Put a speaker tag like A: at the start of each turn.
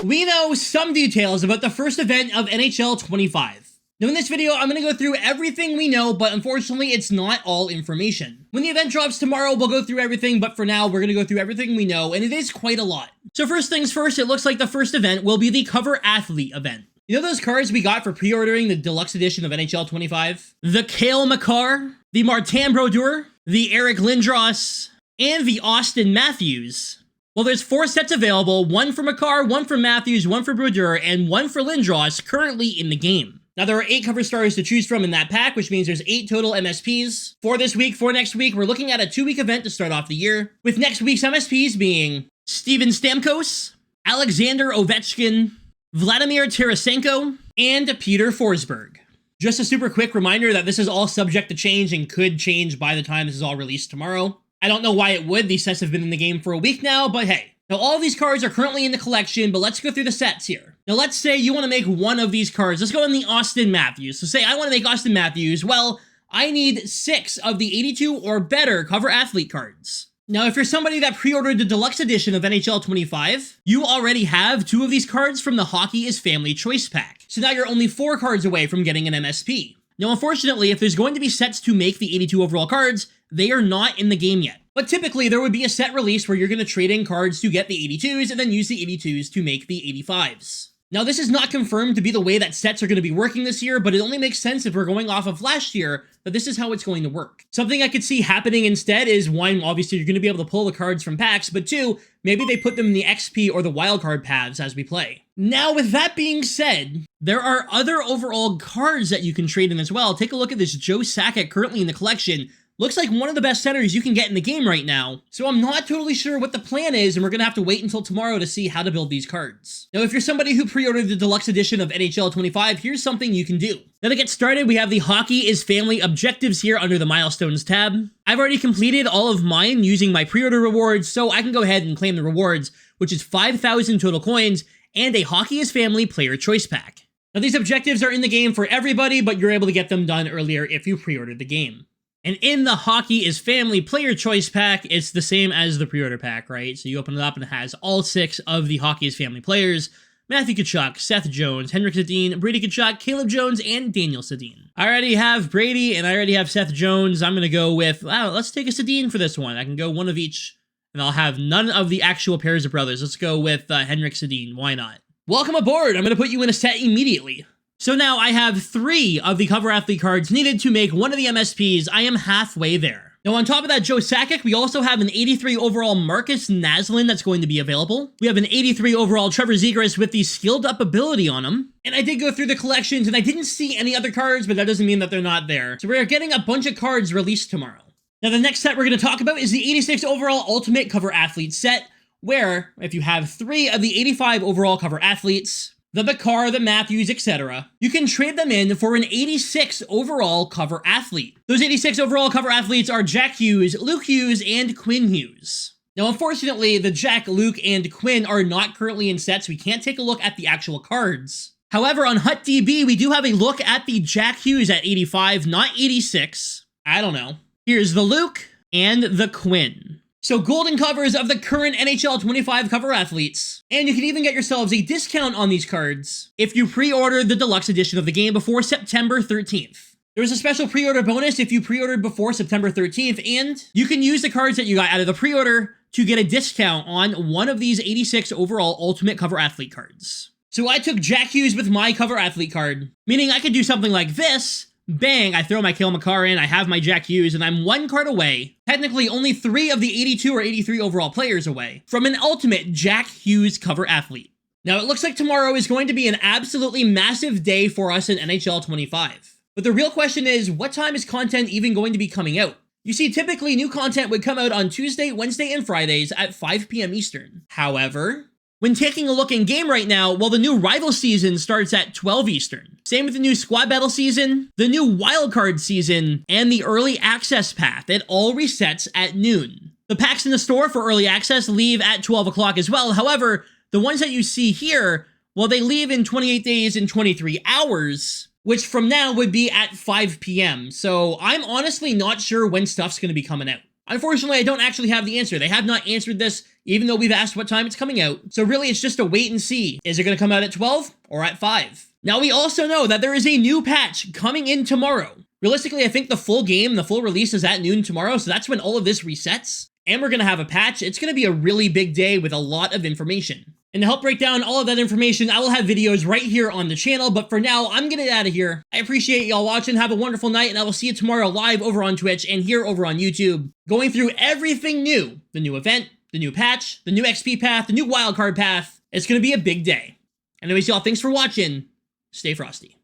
A: we know some details about the first event of NHL 25. Now in this video, I'm going to go through everything we know, but unfortunately, it's not all information. When the event drops tomorrow, we'll go through everything, but for now, we're going to go through everything we know, and it is quite a lot. So first things first, it looks like the first event will be the Cover Athlete event. You know those cards we got for pre-ordering the deluxe edition of NHL 25? The Cale Makar, the Martin Brodeur, the Eric Lindros, and the Austin Matthews. Well, there's 4 sets available, one for Makar, one for Matthews, one for Brodeur, and one for Lindros currently in the game. Now, there are 8 cover stars to choose from in that pack, which means there's 8 total MSPs. For this week, for next week, we're looking at a 2-week event to start off the year, with next week's MSPs being Steven Stamkos, Alexander Ovechkin, Vladimir Tarasenko, and Peter Forsberg. Just a super quick reminder that this is all subject to change and could change by the time this is all released tomorrow. I don't know why it would, these sets have been in the game for a week now, but hey. Now all of these cards are currently in the collection, but let's go through the sets here. Now let's say you want to make one of these cards. Let's go in the Austin Matthews. So say I want to make Austin Matthews. Well, I need 6 of the 82 or better cover athlete cards. Now if you're somebody that pre-ordered the deluxe edition of NHL 25, you already have 2 of these cards from the Hockey is Family Choice Pack. So now you're only 4 cards away from getting an MSP. Now unfortunately, if there's going to be sets to make the 82 overall cards, they are not in the game yet. But typically, there would be a set release where you're going to trade in cards to get the 82s and then use the 82s to make the 85s. Now, this is not confirmed to be the way that sets are going to be working this year, but it only makes sense if we're going off of last year that this is how it's going to work. Something I could see happening instead is, 1, obviously you're going to be able to pull the cards from packs, but 2, maybe they put them in the XP or the wildcard paths as we play. Now, with that being said, there are other overall cards that you can trade in as well. Take a look at this Joe Sakic currently in the collection. Looks like one of the best centers you can get in the game right now, so I'm not totally sure what the plan is, and we're gonna have to wait until tomorrow to see how to build these cards. Now, if you're somebody who pre-ordered the deluxe edition of NHL 25, here's something you can do. Now to get started, we have the Hockey is Family objectives here under the Milestones tab. I've already completed all of mine using my pre-order rewards, so I can go ahead and claim the rewards, which is 5,000 total coins, and a Hockey is Family player choice pack. Now these objectives are in the game for everybody, but you're able to get them done earlier if you pre-ordered the game. And in the Hockey is Family player choice pack, it's the same as the pre-order pack, right? So you open it up and it has all 6 of the Hockey is Family players: Matthew Tkachuk, Seth Jones, Henrik Sedin, Brady Tkachuk, Caleb Jones, and Daniel Sedin. I already have Brady and I already have Seth Jones. I'm going to go with, let's take a Sedin for this one. I can go one of each and I'll have none of the actual pairs of brothers. Let's go with Henrik Sedin. Why not? Welcome aboard. I'm going to put you in a set immediately. So now I have 3 of the cover athlete cards needed to make one of the MSPs. I am halfway there. Now on top of that Joe Sakic, we also have an 83 overall Marcus Naslund that's going to be available. We have an 83 overall Trevor Zegras with the skilled up ability on him. And I did go through the collections and I didn't see any other cards, but that doesn't mean that they're not there. So we're getting a bunch of cards released tomorrow. Now the next set we're going to talk about is the 86 overall Ultimate Cover Athlete set, where if you have 3 of the 85 overall cover athletes, the Makar, the Matthews, etc., you can trade them in for an 86 overall cover athlete. Those 86 overall cover athletes are Jack Hughes, Luke Hughes, and Quinn Hughes. Now, unfortunately, the Jack, Luke, and Quinn are not currently in sets. We can't take a look at the actual cards. However, on HutDB, we do have a look at the Jack Hughes at 85, not 86. I don't know. Here's the Luke and the Quinn. So golden covers of the current NHL 25 cover athletes. And you can even get yourselves a discount on these cards if you pre-order the deluxe edition of the game before September 13th. There's a special pre-order bonus if you pre-ordered before September 13th, and you can use the cards that you got out of the pre-order to get a discount on one of these 86 overall Ultimate Cover Athlete cards. So I took Jack Hughes with my cover athlete card, meaning I could do something like this. Bang, I throw my Cale Makar in, I have my Jack Hughes, and I'm 1 card away, technically only 3 of the 82 or 83 overall players away, from an ultimate Jack Hughes cover athlete. Now it looks like tomorrow is going to be an absolutely massive day for us in NHL 25. But the real question is, what time is content even going to be coming out? You see, typically new content would come out on Tuesday, Wednesday, and Fridays at 5 p.m. Eastern. However, when taking a look in game right now, well, the new rival season starts at 12 Eastern. Same with the new squad battle season, the new wildcard season, and the early access path. It all resets at noon. The packs in the store for early access leave at 12 o'clock as well. However, the ones that you see here, well, they leave in 28 days and 23 hours, which from now would be at 5 p.m. So I'm honestly not sure when stuff's going to be coming out. Unfortunately, I don't actually have the answer. They have not answered this, even though we've asked what time it's coming out. So really, it's just a wait and see. Is it going to come out at 12 or at 5? Now, we also know that there is a new patch coming in tomorrow. Realistically, I think the full game, the full release is at noon tomorrow, so that's when all of this resets. And we're going to have a patch. It's going to be a really big day with a lot of information. And to help break down all of that information, I will have videos right here on the channel, but for now, I'm gonna get out of here. I appreciate y'all watching, have a wonderful night, and I will see you tomorrow live over on Twitch and here over on YouTube, going through everything new. The new event, the new patch, the new XP path, the new wildcard path. It's gonna be a big day. Anyways, y'all, thanks for watching. Stay frosty.